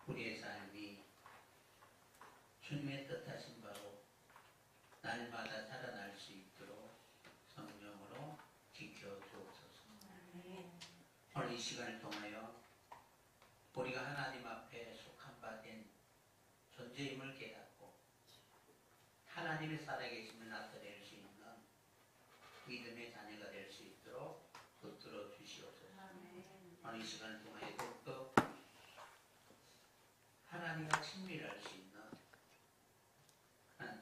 우리의 삶이 주님의 뜻하신 바로 날마다 자라날 수 있도록 성령으로 지켜주옵소서. 오늘 이 시간을 통하여 우리가 하나님 앞에 속한 바 된 존재임을 깨닫고 하나님의 살아계심을 나타낼 수 있는 믿음의 자녀가 될 수 있도록 붙들어 주시옵소서. 오늘 이 시간을 통하여 더욱더 하나님과 친밀할 수 있는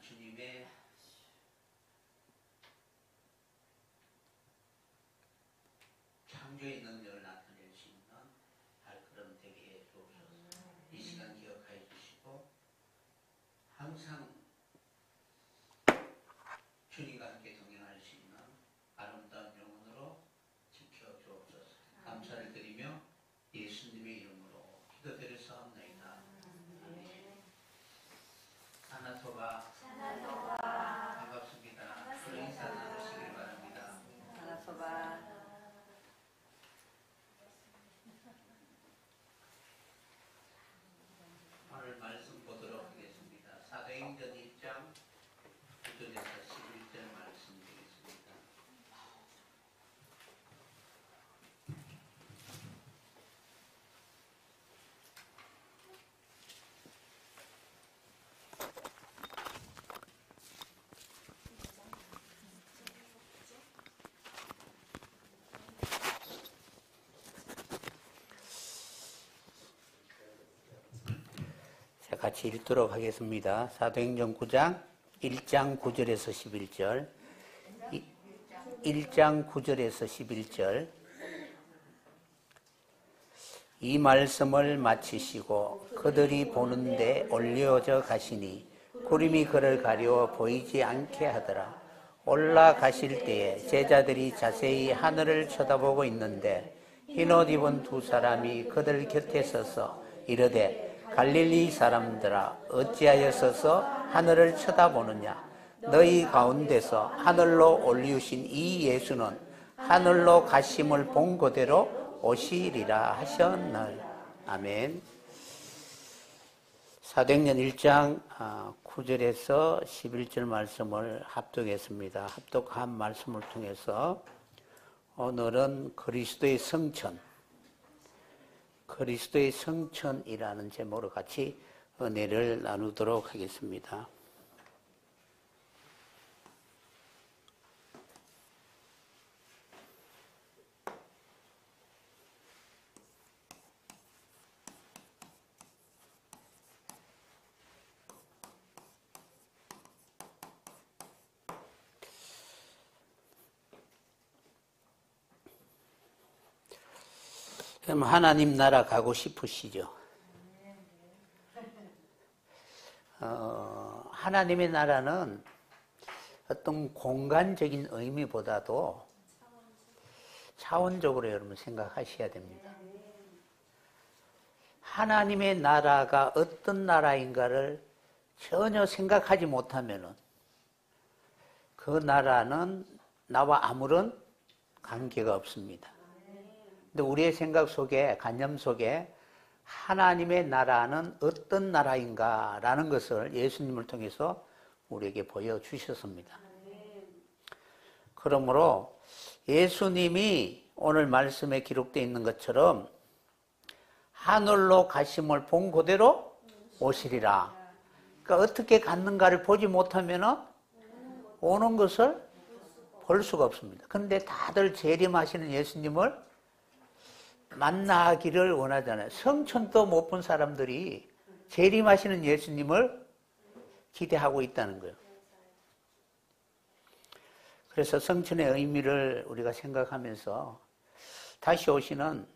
주님의 창조의 능력을 나타낼 수 있는 발걸음 되게 해 주옵소서. 이 시간 기억하여 주시고 항상 주님과 함께 동행할 수 있는 아름다운 영혼으로 지켜 주옵소서. 감사를 드리며 예수님의 이름으로 기도드렸사옵나이다. 사나토바 반갑습니다. 서로 인사 나누시길 바랍니다. 사나토바. 오늘 말씀 보도록 하겠습니다. 사도행전 1장 9절에서 11절 말씀 드리겠습니다. 같이 읽도록 하겠습니다. 사도행전 9장 1장 9절에서 11절 1장 9절에서 11절 이 말씀을 마치시고 그들이 보는데 올려져 가시니 구름이 그를 가려 보이지 않게 하더라. 올라가실 때에 제자들이 자세히 하늘을 쳐다보고 있는데 흰옷 입은 두 사람이 그들 곁에 서서 이르되 갈릴리 사람들아 어찌하여 서서 하늘을 쳐다보느냐. 너희 가운데서 하늘로 올리우신 이 예수는 하늘로 가심을 본 그대로 오시리라 하셨나니. 아멘. 사도행전 1장 9절에서 11절 말씀을 합독했습니다. 합독한 말씀을 통해서 오늘은 그리스도의 성천이라는 제목으로 같이 은혜를 나누도록 하겠습니다. 그럼 하나님 나라 가고 싶으시죠? 하나님의 나라는 어떤 공간적인 의미보다도 차원적으로 여러분 생각하셔야 됩니다. 하나님의 나라가 어떤 나라인가를 전혀 생각하지 못하면 그 나라는 나와 아무런 관계가 없습니다. 근데 우리의 생각 속에, 관념 속에 하나님의 나라는 어떤 나라인가라는 것을 예수님을 통해서 우리에게 보여주셨습니다. 그러므로 예수님이 오늘 말씀에 기록되어 있는 것처럼 하늘로 가심을 본 그대로 오시리라. 그러니까 어떻게 갔는가를 보지 못하면 오는 것을 볼 수가 없습니다. 그런데 다들 재림하시는 예수님을 만나기를 원하잖아요. 성천도 못 본 사람들이 재림하시는 예수님을 기대하고 있다는 거예요. 그래서 성천의 의미를 우리가 생각하면서 다시 오시는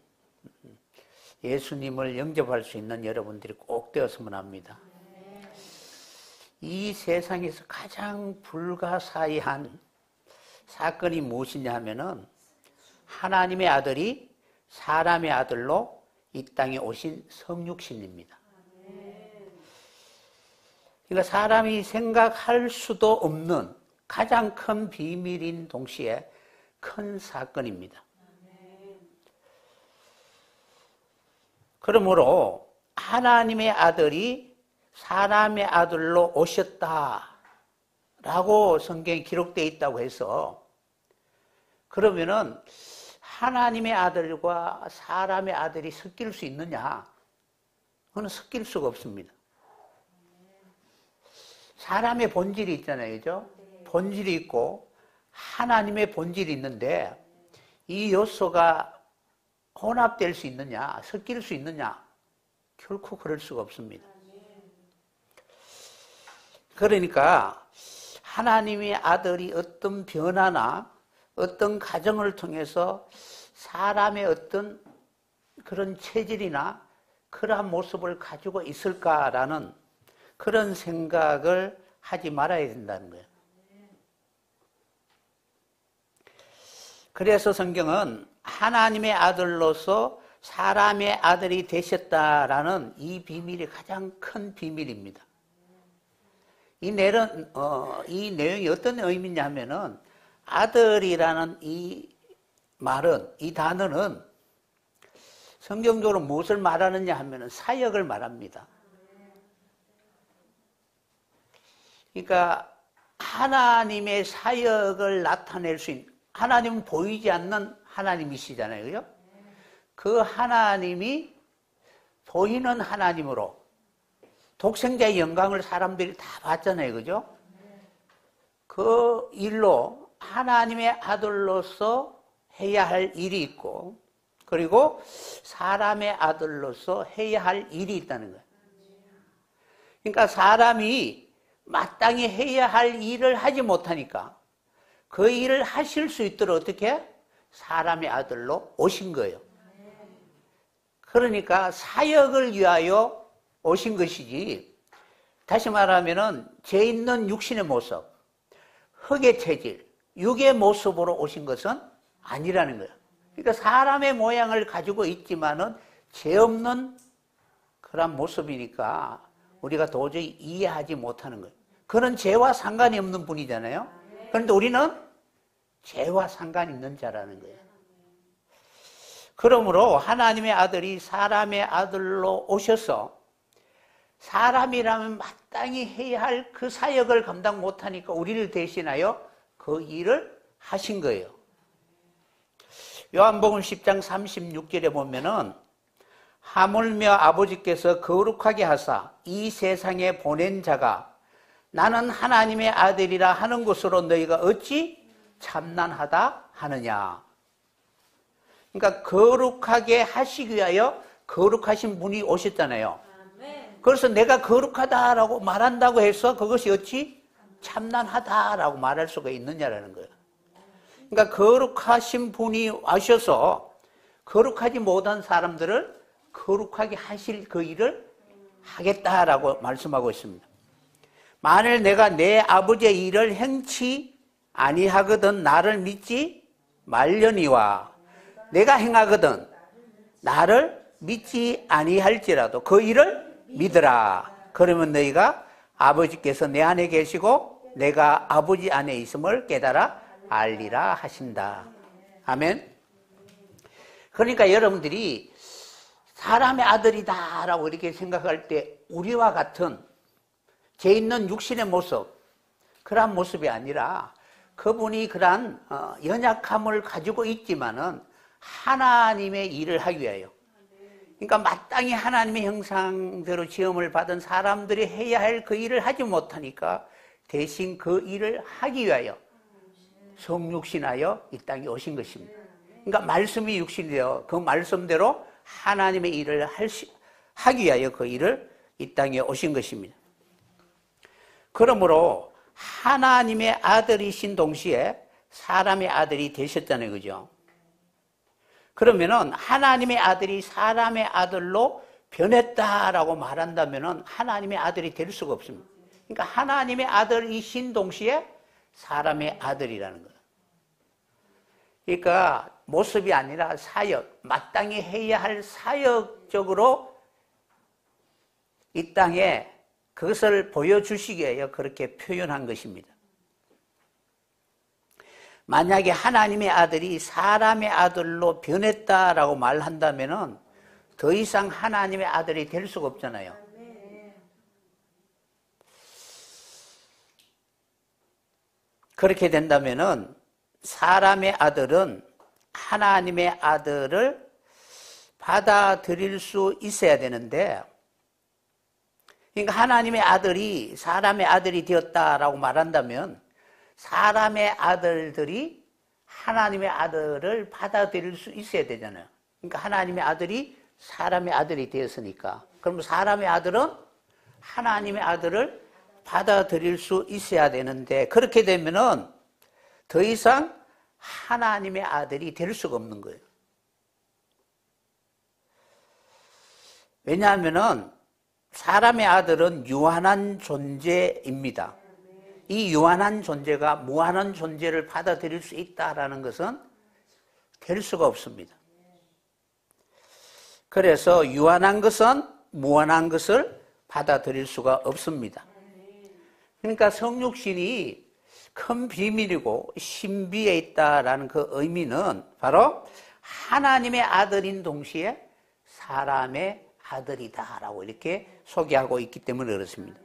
예수님을 영접할 수 있는 여러분들이 꼭 되었으면 합니다. 이 세상에서 가장 불가사의한 사건이 무엇이냐 하면은 하나님의 아들이 사람의 아들로 이 땅에 오신 성육신입니다. 그러니까 사람이 생각할 수도 없는 가장 큰 비밀인 동시에 큰 사건입니다. 그러므로 하나님의 아들이 사람의 아들로 오셨다라고 성경에 기록되어 있다고 해서 그러면은 하나님의 아들과 사람의 아들이 섞일 수 있느냐? 그건 섞일 수가 없습니다. 사람의 본질이 있잖아요, 그죠? 본질이 있고 하나님의 본질이 있는데 이 요소가 혼합될 수 있느냐, 섞일 수 있느냐? 결코 그럴 수가 없습니다. 그러니까 하나님의 아들이 어떤 변화나 어떤 과정을 통해서 사람의 어떤 그런 체질이나 그러한 모습을 가지고 있을까라는 그런 생각을 하지 말아야 된다는 거예요. 그래서 성경은 하나님의 아들로서 사람의 아들이 되셨다라는 이 비밀이 가장 큰 비밀입니다. 이 내용이 어떤 의미냐면은 아들이라는 이 말은, 이 단어는 성경적으로 무엇을 말하느냐 하면은 사역을 말합니다. 그러니까 하나님의 사역을 나타낼 수 있는, 하나님은 보이지 않는 하나님이시잖아요. 그죠? 그 하나님이 보이는 하나님으로 독생자의 영광을 사람들이 다 봤잖아요. 그죠? 그 일로 하나님의 아들로서 해야 할 일이 있고 그리고 사람의 아들로서 해야 할 일이 있다는 거예요. 그러니까 사람이 마땅히 해야 할 일을 하지 못하니까 그 일을 하실 수 있도록 어떻게? 사람의 아들로 오신 거예요. 그러니까 사역을 위하여 오신 것이지, 다시 말하면은 죄 있는 육신의 모습, 흙의 체질, 육의 모습으로 오신 것은 아니라는 거예요. 그러니까 사람의 모양을 가지고 있지만은 죄 없는 그런 모습이니까 우리가 도저히 이해하지 못하는 거예요. 그런 죄와 상관이 없는 분이잖아요. 그런데 우리는 죄와 상관이 있는 자라는 거예요. 그러므로 하나님의 아들이 사람의 아들로 오셔서 사람이라면 마땅히 해야 할 그 사역을 감당 못하니까 우리를 대신하여 그 일을 하신 거예요. 요한복음 10장 36절에 보면은 하물며 아버지께서 거룩하게 하사 이 세상에 보낸 자가 나는 하나님의 아들이라 하는 것으로 너희가 어찌 참난하다 하느냐. 그러니까 거룩하게 하시기 위하여 거룩하신 분이 오셨잖아요. 그래서 내가 거룩하다라고 말한다고 해서 그것이 어찌 참난하다라고 말할 수가 있느냐라는 거예요. 그러니까 거룩하신 분이 와셔서 거룩하지 못한 사람들을 거룩하게 하실 그 일을 하겠다라고 말씀하고 있습니다. 만일 내가 내 아버지의 일을 행치 아니하거든 나를 믿지 말려니와 내가 행하거든 나를 믿지 아니할지라도 그 일을 믿으라. 그러면 너희가 아버지께서 내 안에 계시고 내가 아버지 안에 있음을 깨달아 알리라 하신다. 아멘. 그러니까 여러분들이 사람의 아들이다라고 이렇게 생각할 때 우리와 같은 죄 있는 육신의 모습, 그러한 모습이 아니라 그분이 그러한 연약함을 가지고 있지만은 하나님의 일을 하기 위하여, 그러니까 마땅히 하나님의 형상대로 지음을 받은 사람들이 해야 할 그 일을 하지 못하니까 대신 그 일을 하기 위하여 성육신하여 이 땅에 오신 것입니다. 그러니까 말씀이 육신이 되어 그 말씀대로 하나님의 일을 하기 위하여 그 일을 이 땅에 오신 것입니다. 그러므로 하나님의 아들이신 동시에 사람의 아들이 되셨잖아요. 그죠? 그러면은 하나님의 아들이 사람의 아들로 변했다라고 말한다면은 하나님의 아들이 될 수가 없습니다. 그러니까 하나님의 아들이신 동시에 사람의 아들이라는 거예요. 그러니까 모습이 아니라 사역, 마땅히 해야 할 사역적으로 이 땅에 그것을 보여주시기 위해 그렇게 표현한 것입니다. 만약에 하나님의 아들이 사람의 아들로 변했다라고 말한다면은 더 이상 하나님의 아들이 될 수가 없잖아요. 그렇게 된다면은 사람의 아들은 하나님의 아들을 받아들일 수 있어야 되는데, 그러니까 하나님의 아들이 사람의 아들이 되었다라고 말한다면 사람의 아들들이 하나님의 아들을 받아들일 수 있어야 되잖아요. 그러니까 하나님의 아들이 사람의 아들이 되었으니까, 그럼 사람의 아들은 하나님의 아들을 받아들일 수 있어야 되는데, 그렇게 되면은 더 이상 하나님의 아들이 될 수가 없는 거예요. 왜냐하면은 사람의 아들은 유한한 존재입니다. 이 유한한 존재가 무한한 존재를 받아들일 수 있다라는 것은 될 수가 없습니다. 그래서 유한한 것은 무한한 것을 받아들일 수가 없습니다. 그러니까 성육신이 큰 비밀이고 신비에 있다라는 그 의미는 바로 하나님의 아들인 동시에 사람의 아들이다라고 이렇게 소개하고 있기 때문에 그렇습니다.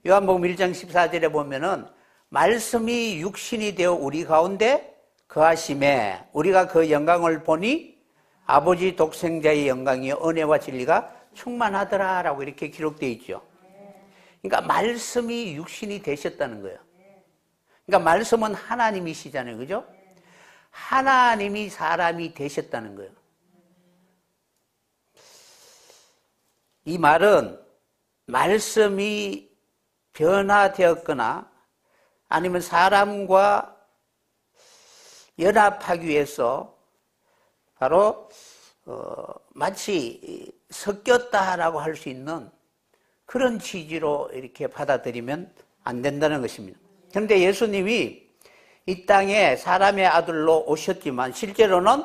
요한복음 1장 14절에 보면은 말씀이 육신이 되어 우리 가운데 거하심에 우리가 그 영광을 보니 아버지 독생자의 영광이요 은혜와 진리가 충만하더라라고 이렇게 기록되어 있죠. 그러니까 말씀이 육신이 되셨다는 거예요. 그러니까 말씀은 하나님이시잖아요. 그죠? 하나님이 사람이 되셨다는 거예요. 이 말은 말씀이 변화되었거나 아니면 사람과 연합하기 위해서 바로 마치 섞였다라고 할 수 있는 그런 취지로 이렇게 받아들이면 안 된다는 것입니다. 그런데 예수님이 이 땅에 사람의 아들로 오셨지만 실제로는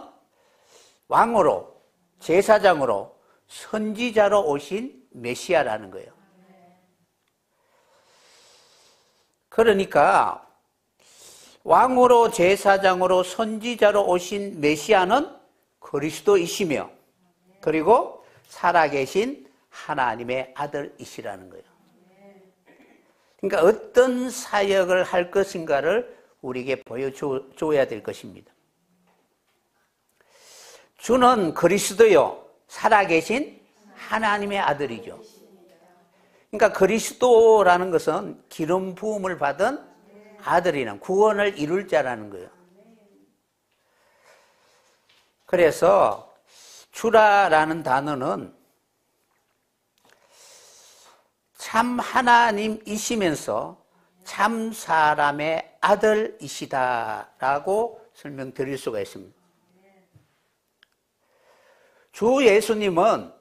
왕으로, 제사장으로, 선지자로 오신 메시아라는 거예요. 그러니까 왕으로, 제사장으로, 선지자로 오신 메시아는 그리스도이시며 그리고 살아계신 하나님의 아들이시라는 거예요. 그러니까 어떤 사역을 할 것인가를 우리에게 보여줘야 될 것입니다. 주는 그리스도요, 살아계신 하나님의 아들이죠. 그러니까 그리스도라는 것은 기름 부음을 받은 아들이란 구원을 이룰 자라는 거예요. 그래서 주라라는 단어는 참 하나님이시면서 참 사람의 아들이시다라고 설명드릴 수가 있습니다. 주 예수님은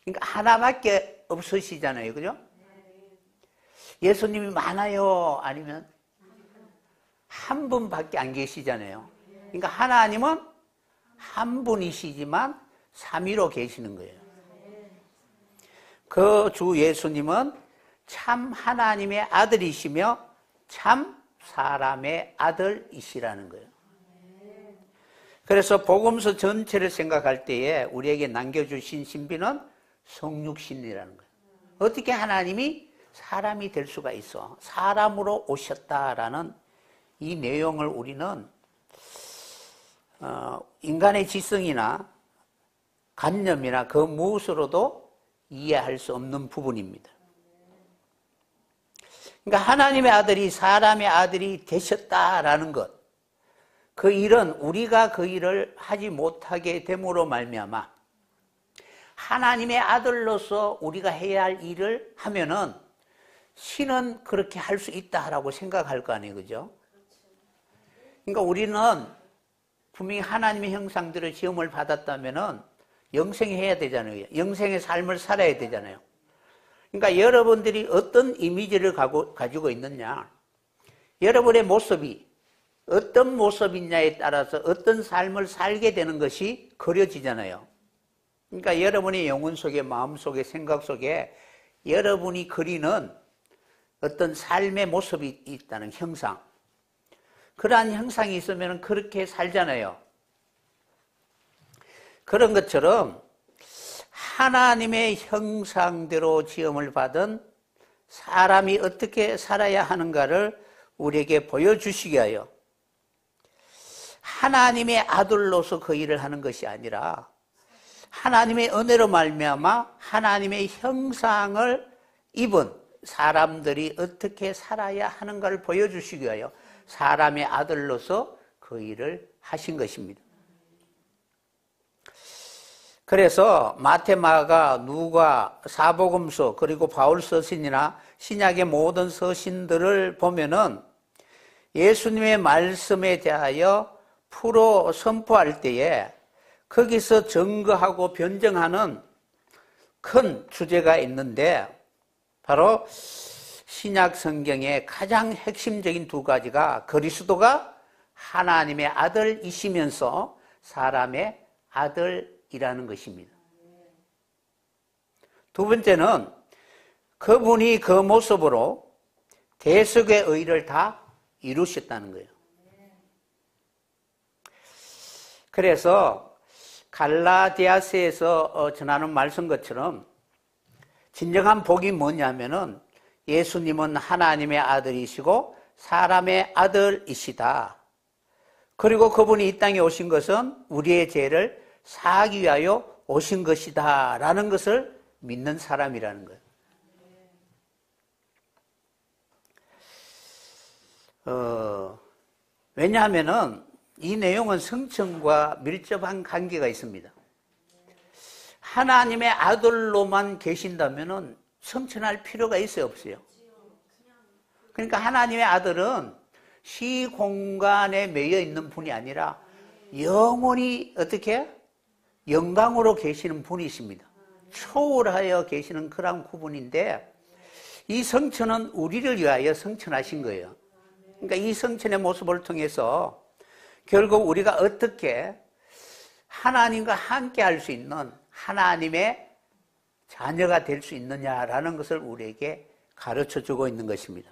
그러니까 하나밖에 없으시잖아요. 그죠? 예수님이 많아요? 아니면 한 분밖에 안 계시잖아요. 그러니까 하나님은 한 분이시지만 삼위로 계시는 거예요. 그 주 예수님은 참 하나님의 아들이시며 참 사람의 아들이시라는 거예요. 그래서 복음서 전체를 생각할 때에 우리에게 남겨주신 신비는 성육신이라는 거예요. 어떻게 하나님이 사람이 될 수가 있어? 사람으로 오셨다라는 이 내용을 우리는 인간의 지성이나 관념이나 그 무엇으로도 이해할 수 없는 부분입니다. 그러니까 하나님의 아들이 사람의 아들이 되셨다라는 것, 그 일은 우리가 그 일을 하지 못하게 됨으로 말미암아 하나님의 아들로서 우리가 해야 할 일을 하면은 신은 그렇게 할 수 있다라고 생각할 거 아니에요, 그죠? 그러니까 우리는 분명히 하나님의 형상대로 시험을 받았다면은 영생해야 되잖아요. 영생의 삶을 살아야 되잖아요. 그러니까 여러분들이 어떤 이미지를 가지고 있느냐, 여러분의 모습이 어떤 모습이냐에 따라서 어떤 삶을 살게 되는 것이 그려지잖아요. 그러니까 여러분의 영혼 속에, 마음 속에, 생각 속에 여러분이 그리는 어떤 삶의 모습이 있다는 형상, 그러한 형상이 있으면 그렇게 살잖아요. 그런 것처럼 하나님의 형상대로 지음을 받은 사람이 어떻게 살아야 하는가를 우리에게 보여주시기 위하여 하나님의 아들로서 그 일을 하는 것이 아니라 하나님의 은혜로 말미암아 하나님의 형상을 입은 사람들이 어떻게 살아야 하는가를 보여주시기 위하여 사람의 아들로서 그 일을 하신 것입니다. 그래서 마태, 마가, 누가, 사복음서 그리고 바울 서신이나 신약의 모든 서신들을 보면은 예수님의 말씀에 대하여 풀어 선포할 때에 거기서 증거하고 변증하는 큰 주제가 있는데 바로 신약 성경의 가장 핵심적인 두 가지가 그리스도가 하나님의 아들이시면서 사람의 아들이라는 것입니다. 두 번째는 그분이 그 모습으로 대속의 의를 다 이루셨다는 거예요. 그래서 갈라디아서에서 전하는 말씀 것처럼 진정한 복이 뭐냐면은 예수님은 하나님의 아들이시고 사람의 아들이시다. 그리고 그분이 이 땅에 오신 것은 우리의 죄를 사하기 위하여 오신 것이다 라는 것을 믿는 사람이라는 거예요. 왜냐하면은 이 내용은 성천과 밀접한 관계가 있습니다. 하나님의 아들로만 계신다면은 성천할 필요가 있어요, 없어요? 그러니까 하나님의 아들은 시공간에 매여 있는 분이 아니라 영원히 어떻게? 영광으로 계시는 분이십니다. 초월하여 계시는 그런 구분인데 이 성천은 우리를 위하여 성천하신 거예요. 그러니까 이 성천의 모습을 통해서 결국 우리가 어떻게 하나님과 함께 할 수 있는 하나님의 자녀가 될 수 있느냐라는 것을 우리에게 가르쳐 주고 있는 것입니다.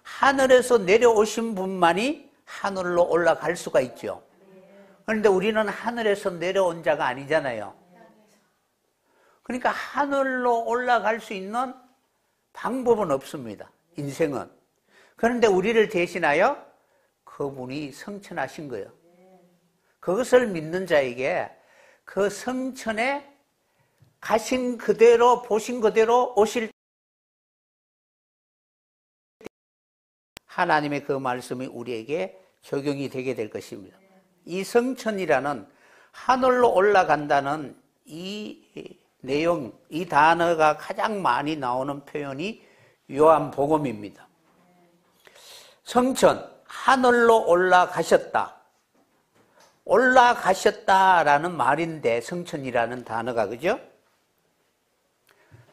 하늘에서 내려오신 분만이 하늘로 올라갈 수가 있죠. 그런데 우리는 하늘에서 내려온 자가 아니잖아요. 그러니까 하늘로 올라갈 수 있는 방법은 없습니다. 인생은. 그런데 우리를 대신하여 그분이 성천하신 거예요. 그것을 믿는 자에게 그 성천에 가신 그대로 보신 그대로 오실 하나님의 그 말씀이 우리에게 적용이 되게 될 것입니다. 이 성천이라는 하늘로 올라간다는 이 내용, 이 단어가 가장 많이 나오는 표현이 요한복음입니다. 성천, 하늘로 올라가셨다. 올라가셨다라는 말인데 성천이라는 단어가 그죠?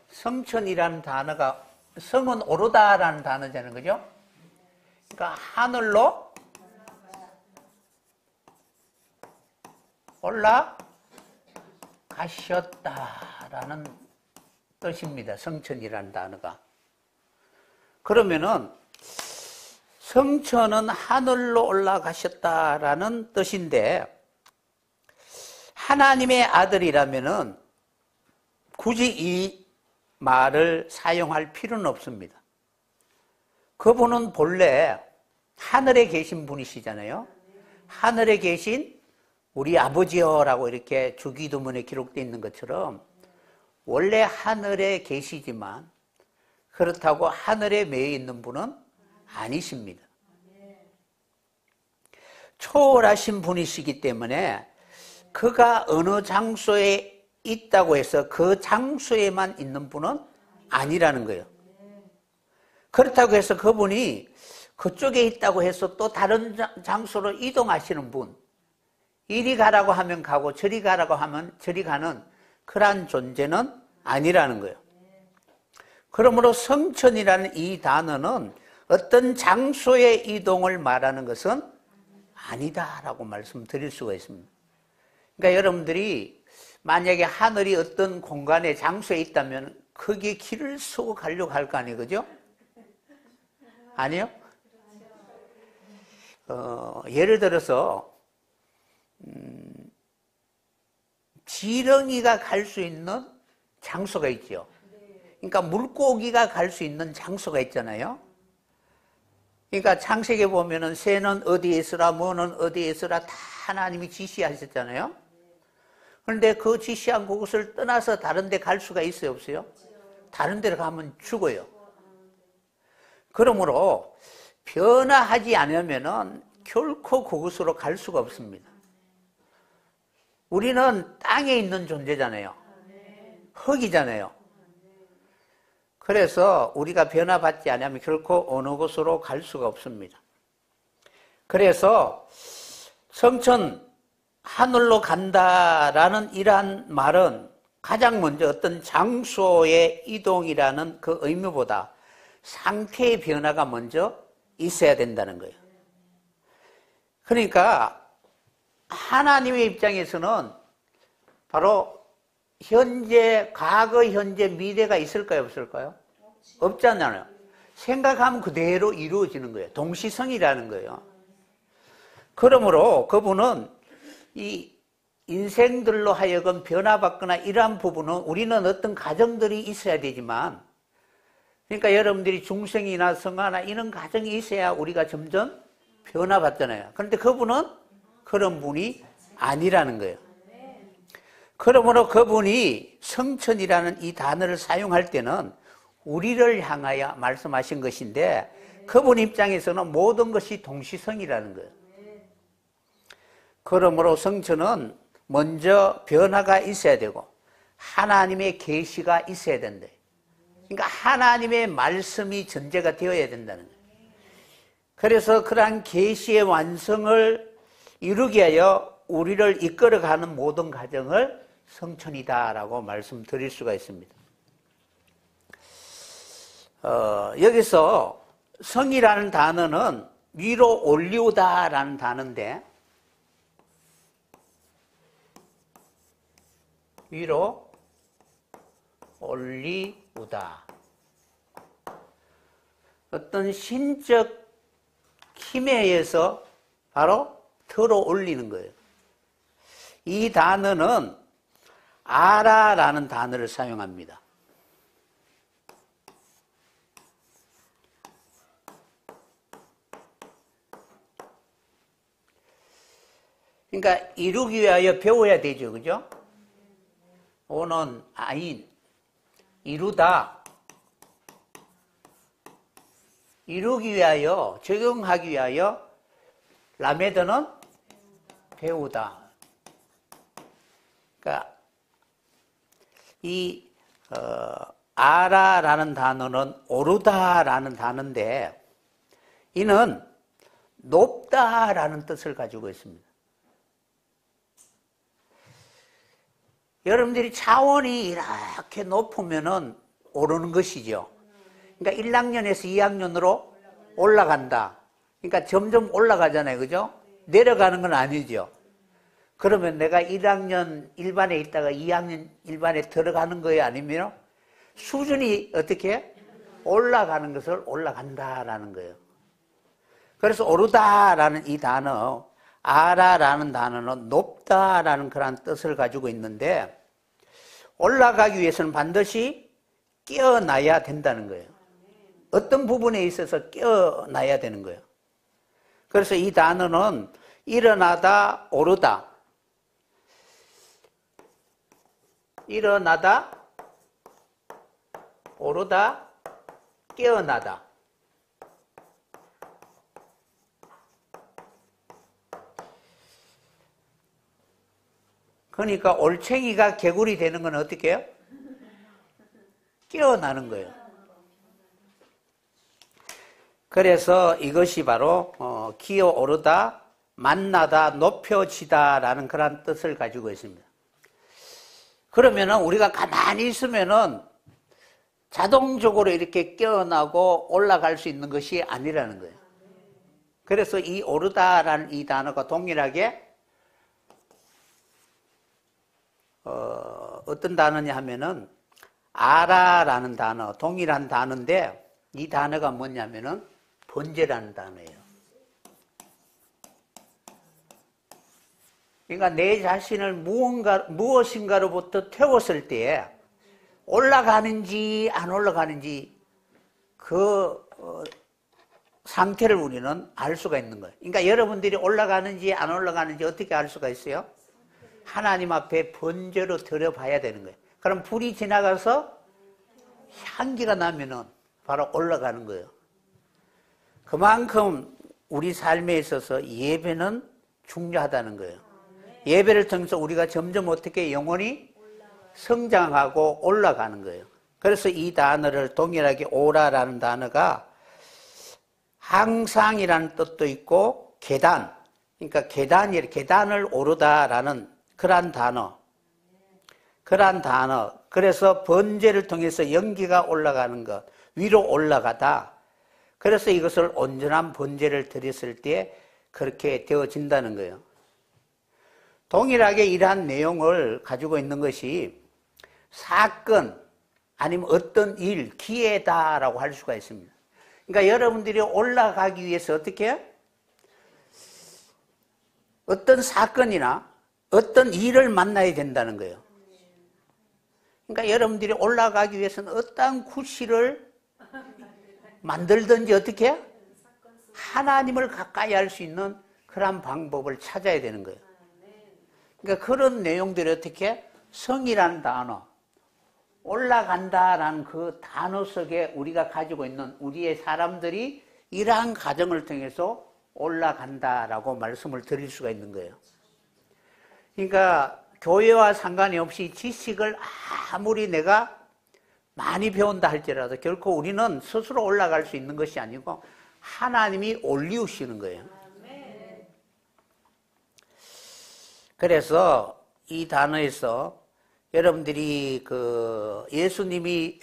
성천이라는 단어가 성은 오르다라는 단어잖아요. 그죠? 그러니까 하늘로 올라가셨다라는 뜻입니다. 성천이라는 단어가. 그러면은 성천은 하늘로 올라가셨다라는 뜻인데 하나님의 아들이라면은 굳이 이 말을 사용할 필요는 없습니다. 그분은 본래 하늘에 계신 분이시잖아요. 하늘에 계신 우리 아버지여라고 이렇게 주기도문에 기록되어 있는 것처럼 원래 하늘에 계시지만 그렇다고 하늘에 매여 있는 분은 아니십니다. 초월하신 분이시기 때문에 그가 어느 장소에 있다고 해서 그 장소에만 있는 분은 아니라는 거예요. 그렇다고 해서 그분이 그쪽에 있다고 해서 또 다른 장소로 이동하시는 분, 이리 가라고 하면 가고 저리 가라고 하면 저리 가는 그러한 존재는 아니라는 거예요. 그러므로 성천이라는 이 단어는 어떤 장소의 이동을 말하는 것은 아니다라고 말씀드릴 수가 있습니다. 그러니까 여러분들이 만약에 하늘이 어떤 공간에 장소에 있다면 거기에 길을 쓰고 가려고 할 거 아니에요, 그죠? 아니요? 예를 들어서 지렁이가 갈 수 있는 장소가 있죠. 그러니까 물고기가 갈 수 있는 장소가 있잖아요. 그러니까 창세기에 보면은 새는 어디에 있으라, 뭐는 어디에 있으라 다 하나님이 지시하셨잖아요. 그런데 그 지시한 그곳을 떠나서 다른 데 갈 수가 있어요, 없어요? 다른 데로 가면 죽어요. 그러므로 변화하지 않으면은 결코 그곳으로 갈 수가 없습니다. 우리는 땅에 있는 존재잖아요. 흙이잖아요. 그래서 우리가 변화받지 않으면 결코 어느 곳으로 갈 수가 없습니다. 그래서 성천 하늘로 간다라는 이러한 말은 가장 먼저 어떤 장소의 이동이라는 그 의미보다 상태의 변화가 먼저 있어야 된다는 거예요. 그러니까 하나님의 입장에서는 바로 현재, 과거, 현재, 미래가 있을까요, 없을까요? 없잖아요. 생각하면 그대로 이루어지는 거예요. 동시성이라는 거예요. 그러므로 그분은 이 인생들로 하여금 변화받거나 이러한 부분은 우리는 어떤 가정들이 있어야 되지만, 그러니까 여러분들이 중생이나 성화나 이런 가정이 있어야 우리가 점점 변화받잖아요. 그런데 그분은 그런 분이 아니라는 거예요. 그러므로 그분이 성천이라는 이 단어를 사용할 때는 우리를 향하여 말씀하신 것인데 그분 입장에서는 모든 것이 동시성이라는 거예요. 그러므로 성천은 먼저 변화가 있어야 되고 하나님의 계시가 있어야 된다. 그러니까 하나님의 말씀이 전제가 되어야 된다는 거예요. 그래서 그러한 계시의 완성을 이루기 위하여 우리를 이끌어가는 모든 과정을 성천이다라고 말씀드릴 수가 있습니다. 여기서 성이라는 단어는 위로 올리우다라는 단어인데 위로 올리우다 어떤 신적 힘에 의해서 바로 들어 올리는 거예요. 이 단어는 아라라는 단어를 사용합니다. 그러니까 이루기 위하여 배워야 되죠. 그죠? 오는 아인, 이루다. 이루기 위하여, 적용하기 위하여 라메드는 배우다. 그러니까 이 아라라는 단어는 오르다라는 단어인데 이는 높다라는 뜻을 가지고 있습니다. 여러분들이 차원이 이렇게 높으면은 오르는 것이죠. 그러니까 1학년에서 2학년으로 올라간다. 그러니까 점점 올라가잖아요. 그죠? 내려가는 건 아니죠. 그러면 내가 1학년 1반에 있다가 2학년 1반에 들어가는 거예요? 아니면 수준이 어떻게 올라가는 것을 올라간다라는 거예요. 그래서 오르다라는 이 단어, 아라라는 단어는 높다라는 그런 뜻을 가지고 있는데 올라가기 위해서는 반드시 깨어나야 된다는 거예요. 어떤 부분에 있어서 깨어나야 되는 거예요. 그래서 이 단어는 일어나다, 오르다, 일어나다, 오르다, 깨어나다. 그러니까 올챙이가 개구리 되는 건 어떻게 해요? 깨어나는 거예요. 그래서 이것이 바로 기어오르다, 만나다, 높여지다라는 그런 뜻을 가지고 있습니다. 그러면은 우리가 가만히 있으면은 자동적으로 이렇게 깨어나고 올라갈 수 있는 것이 아니라는 거예요. 그래서 이 오르다라는 이 단어가 동일하게 어떤 단어냐 하면은 아라라는 단어, 동일한 단어인데 이 단어가 뭐냐면은 번제라는 단어예요. 그러니까 내 자신을 무엇인가로부터 태웠을 때에 올라가는지 안 올라가는지 그 상태를 우리는 알 수가 있는 거예요. 그러니까 여러분들이 올라가는지 안 올라가는지 어떻게 알 수가 있어요? 하나님 앞에 번제로 드려봐야 되는 거예요. 그럼 불이 지나가서 향기가 나면은 바로 올라가는 거예요. 그만큼 우리 삶에 있어서 예배는 중요하다는 거예요. 예배를 통해서 우리가 점점 어떻게 영혼이 성장하고 올라가는 거예요. 그래서 이 단어를 동일하게 오라라는 단어가 항상이라는 뜻도 있고 계단, 그러니까 계단을 오르다라는 그러한 단어. 그래서 번제를 통해서 연기가 올라가는 것, 위로 올라가다. 그래서 이것을 온전한 번제를 드렸을 때 그렇게 되어진다는 거예요. 동일하게 이러한 내용을 가지고 있는 것이 사건 아니면 어떤 일, 기회다라고 할 수가 있습니다. 그러니까 여러분들이 올라가기 위해서 어떻게 어떤 사건이나 어떤 일을 만나야 된다는 거예요. 그러니까 여러분들이 올라가기 위해서는 어떠한 구실을 만들든지 어떻게 하나님을 가까이 할 수 있는 그런 방법을 찾아야 되는 거예요. 그러니까 그런 내용들이 어떻게 성이라는 단어, 올라간다라는 그 단어 속에 우리가 가지고 있는 우리의 사람들이 이러한 과정을 통해서 올라간다라고 말씀을 드릴 수가 있는 거예요. 그러니까 교회와 상관이 없이 지식을 아무리 내가 많이 배운다 할지라도 결코 우리는 스스로 올라갈 수 있는 것이 아니고 하나님이 올리우시는 거예요. 그래서 이 단어에서 여러분들이 그 예수님이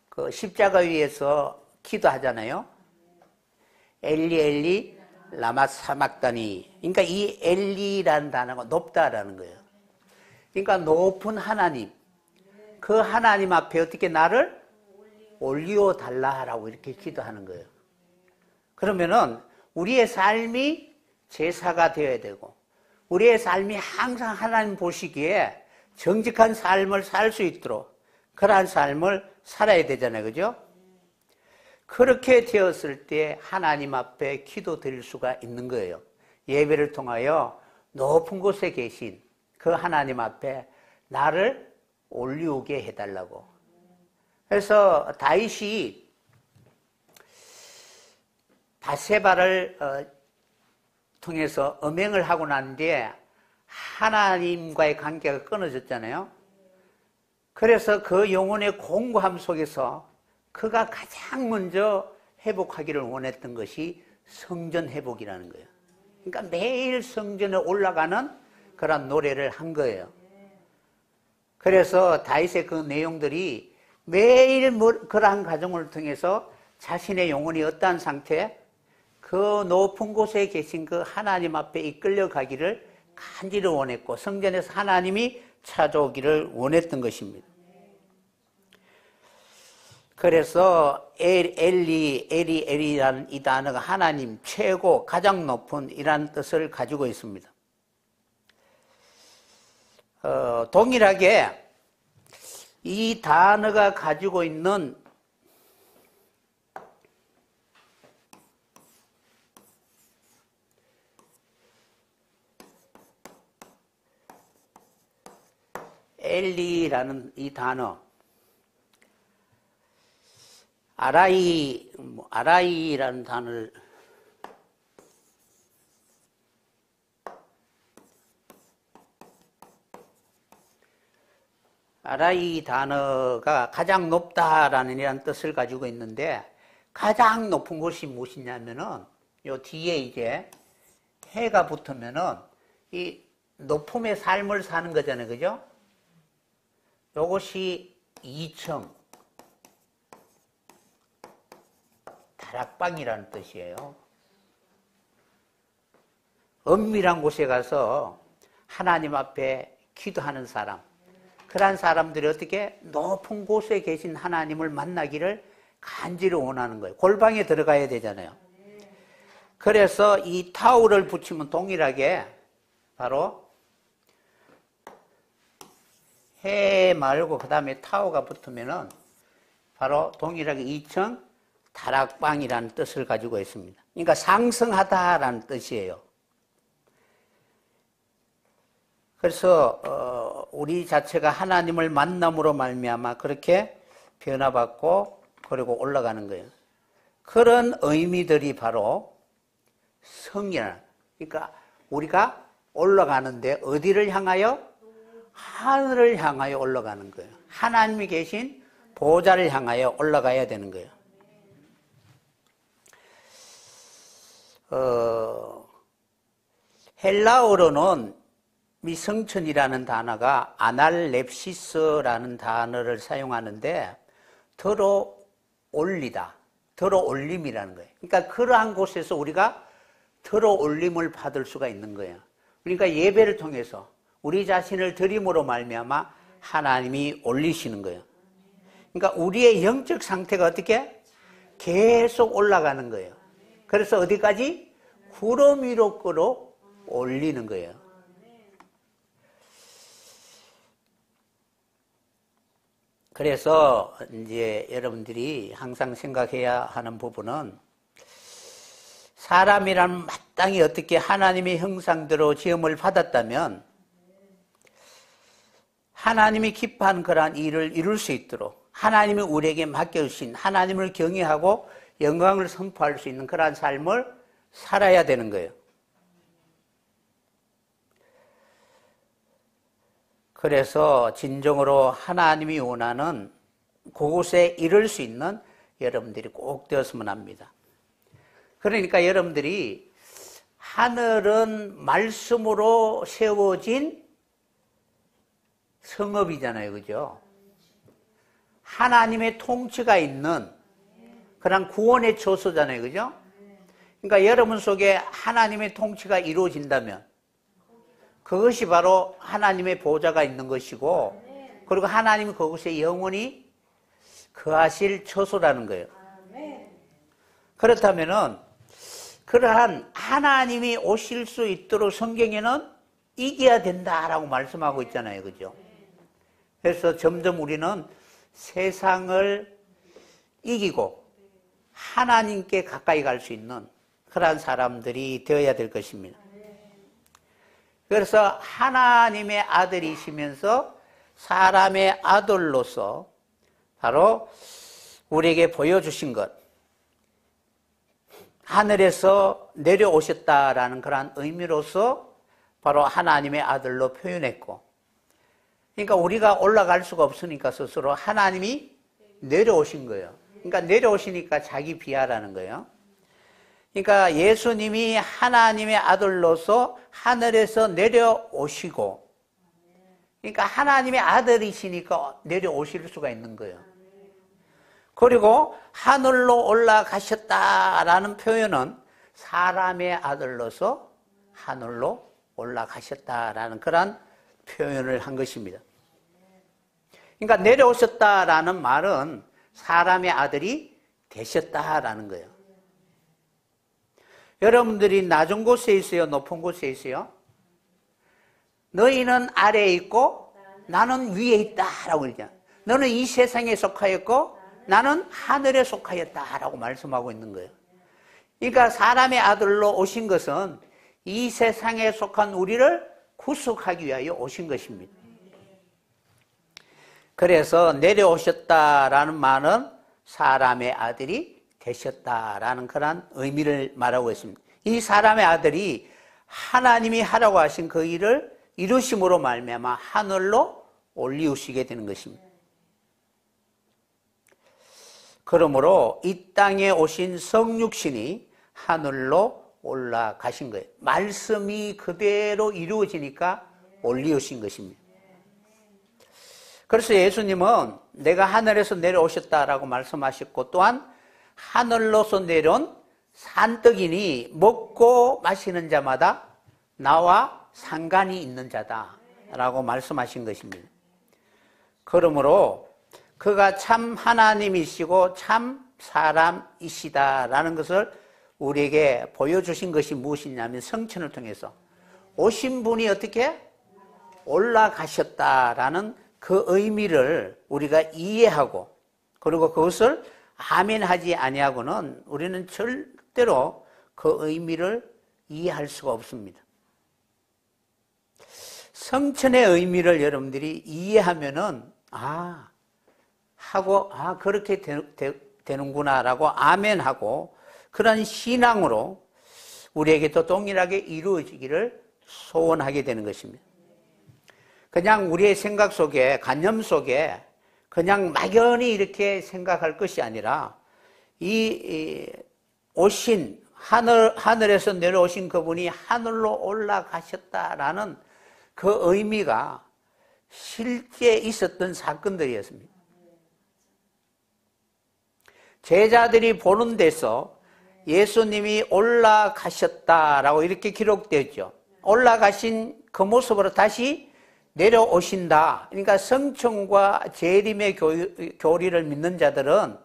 그 십자가 위에서 기도하잖아요. 엘리 엘리 라마 사막다니. 그러니까 이 엘리라는 단어가 높다라는 거예요. 그러니까 높은 하나님, 그 하나님 앞에 어떻게 나를 올리워 달라라고 이렇게 기도하는 거예요. 그러면은 우리의 삶이 제사가 되어야 되고 우리의 삶이 항상 하나님 보시기에 정직한 삶을 살 수 있도록 그러한 삶을 살아야 되잖아요. 그죠? 그렇게 되었을 때 하나님 앞에 기도 드릴 수가 있는 거예요. 예배를 통하여 높은 곳에 계신 그 하나님 앞에 나를 올리우게 해달라고. 그래서 다윗이 바세바를 통해서 음행을 하고 난 뒤에 하나님과의 관계가 끊어졌잖아요. 그래서 그 영혼의 공고함 속에서 그가 가장 먼저 회복하기를 원했던 것이 성전 회복이라는 거예요. 그러니까 매일 성전에 올라가는 그런 노래를 한 거예요. 그래서 다윗의 그 내용들이 매일 그러한 과정을 통해서 자신의 영혼이 어떠한 상태, 그 높은 곳에 계신 그 하나님 앞에 이끌려 가기를 간절히 원했고 성전에서 하나님이 찾아오기를 원했던 것입니다. 그래서 엘리라는 이 단어가 하나님 최고 가장 높은 이라는 뜻을 가지고 있습니다. 동일하게 이 단어가 가지고 있는 엘리라는 이 단어, 아라이라는 단어를 아라이 단어가 가장 높다라는 이런 뜻을 가지고 있는데 가장 높은 곳이 무엇이냐면은 요 뒤에 이제 해가 붙으면은 이 높음의 삶을 사는 거잖아요. 그죠? 요것이 2층 다락방이라는 뜻이에요. 은밀한 곳에 가서 하나님 앞에 기도하는 사람, 그러한 사람들이 어떻게 높은 곳에 계신 하나님을 만나기를 간절히 원하는 거예요. 골방에 들어가야 되잖아요. 그래서 이 타울을 붙이면 동일하게 바로 해 말고 그 다음에 타오가 붙으면은 바로 동일하게 2층 다락방이라는 뜻을 가지고 있습니다. 그러니까 상승하다라는 뜻이에요. 그래서 우리 자체가 하나님을 만남으로 말미암아 그렇게 변화받고 그리고 올라가는 거예요. 그런 의미들이 바로 성이라. 그러니까 우리가 올라가는데 어디를 향하여? 하늘을 향하여 올라가는 거예요. 하나님이 계신 보좌를 향하여 올라가야 되는 거예요. 헬라어로는 미성천이라는 단어가 아날렙시스라는 단어를 사용하는데 들어 올리다, 들어 올림이라는 거예요. 그러니까 그러한 곳에서 우리가 들어 올림을 받을 수가 있는 거예요. 그러니까 예배를 통해서 우리 자신을 드림으로 말미암아 하나님이 올리시는 거예요. 그러니까 우리의 영적 상태가 어떻게? 계속 올라가는 거예요. 그래서 어디까지? 구름 위로 끌어 올리는 거예요. 그래서 이제 여러분들이 항상 생각해야 하는 부분은 사람이란 마땅히 어떻게 하나님의 형상대로 지음을 받았다면 하나님이 기뻐하는 그러한 일을 이룰 수 있도록 하나님이 우리에게 맡겨주신 하나님을 경외하고 영광을 선포할 수 있는 그러한 삶을 살아야 되는 거예요. 그래서 진정으로 하나님이 원하는 그곳에 이를 수 있는 여러분들이 꼭 되었으면 합니다. 그러니까 여러분들이 하늘은 말씀으로 세워진 성읍이잖아요. 그죠? 하나님의 통치가 있는 그런 구원의 처소잖아요. 그죠? 그러니까 여러분 속에 하나님의 통치가 이루어진다면 그것이 바로 하나님의 보좌가 있는 것이고 그리고 하나님이 그곳에 영원히 거하실 처소라는 거예요. 그렇다면은 그러한 하나님이 오실 수 있도록 성경에는 이겨야 된다라고 말씀하고 있잖아요. 그죠? 그래서 점점 우리는 세상을 이기고 하나님께 가까이 갈 수 있는 그러한 사람들이 되어야 될 것입니다. 그래서 하나님의 아들이시면서 사람의 아들로서 바로 우리에게 보여주신 것, 하늘에서 내려오셨다라는 그런 의미로서 바로 하나님의 아들로 표현했고, 그러니까 우리가 올라갈 수가 없으니까 스스로 하나님이 내려오신 거예요. 그러니까 내려오시니까 자기 비하라는 거예요. 그러니까 예수님이 하나님의 아들로서 하늘에서 내려오시고, 그러니까 하나님의 아들이시니까 내려오실 수가 있는 거예요. 그리고 하늘로 올라가셨다라는 표현은 사람의 아들로서 하늘로 올라가셨다라는 그런 표현을 한 것입니다. 그러니까 내려오셨다라는 말은 사람의 아들이 되셨다라는 거예요. 여러분들이 낮은 곳에 있어요? 높은 곳에 있어요? 너희는 아래에 있고 나는 위에 있다라고 그러잖아요. 너는 이 세상에 속하였고 나는 하늘에 속하였다라고 말씀하고 있는 거예요. 그러니까 사람의 아들로 오신 것은 이 세상에 속한 우리를 구속하기 위하여 오신 것입니다. 그래서 내려오셨다라는 말은 사람의 아들이 되셨다라는 그런 의미를 말하고 있습니다. 이 사람의 아들이 하나님이 하라고 하신 그 일을 이루심으로 말미암아 하늘로 올리우시게 되는 것입니다. 그러므로 이 땅에 오신 성육신이 하늘로 올라가신 거예요. 말씀이 그대로 이루어지니까 올리우신 것입니다. 그래서 예수님은 내가 하늘에서 내려오셨다라고 말씀하셨고 또한 하늘로서 내려온 산떡이니 먹고 마시는 자마다 나와 상관이 있는 자다라고 말씀하신 것입니다. 그러므로 그가 참 하나님이시고 참 사람이시다라는 것을 우리에게 보여주신 것이 무엇이냐면 성천을 통해서 오신 분이 어떻게 올라가셨다라는 그 의미를 우리가 이해하고 그리고 그것을 아멘하지 아니하고는 우리는 절대로 그 의미를 이해할 수가 없습니다. 성천의 의미를 여러분들이 이해하면은 그렇게 되는구나라고 아멘하고 그런 신앙으로 우리에게도 동일하게 이루어지기를 소원하게 되는 것입니다. 그냥 우리의 생각 속에, 관념 속에 그냥 막연히 이렇게 생각할 것이 아니라 이 오신 하늘에서 내려오신 그분이 하늘로 올라가셨다라는 그 의미가 실제 있었던 사건들이었습니다. 제자들이 보는 데서 예수님이 올라가셨다라고 이렇게 기록되었죠. 올라가신 그 모습으로 다시 내려오신다. 그러니까 성천과 재림의 교리를 믿는 자들은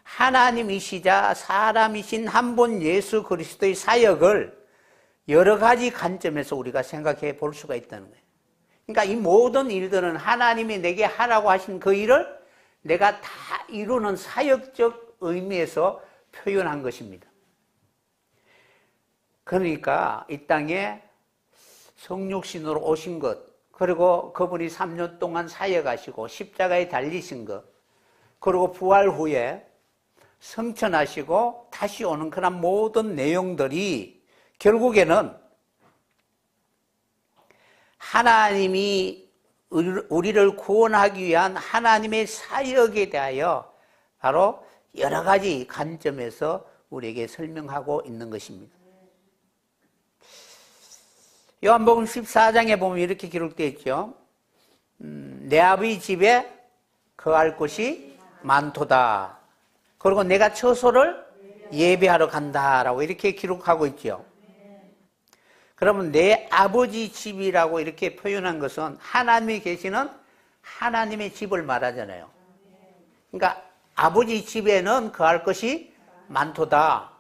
하나님이시자 사람이신 한 분 예수 그리스도의 사역을 여러 가지 관점에서 우리가 생각해 볼 수가 있다는 거예요. 그러니까 이 모든 일들은 하나님이 내게 하라고 하신 그 일을 내가 다 이루는 사역적 의미에서 표현한 것입니다. 그러니까 이 땅에 성육신으로 오신 것, 그리고 그분이 3년 동안 사역하시고 십자가에 달리신 것, 그리고 부활 후에 성천하시고 다시 오는 그런 모든 내용들이 결국에는 하나님이 우리를 구원하기 위한 하나님의 사역에 대하여 바로 여러 가지 관점에서 우리에게 설명하고 있는 것입니다. 요한복음 14장에 보면 이렇게 기록되어 있죠. 내 아버지 집에 거할 곳이 많도다. 그리고 내가 처소를 예배하러 간다라고 이렇게 기록하고 있죠. 그러면 내 아버지 집이라고 이렇게 표현한 것은 하나님이 계시는 하나님의 집을 말하잖아요. 그러니까 아버지 집에는 거할 것이 많도다.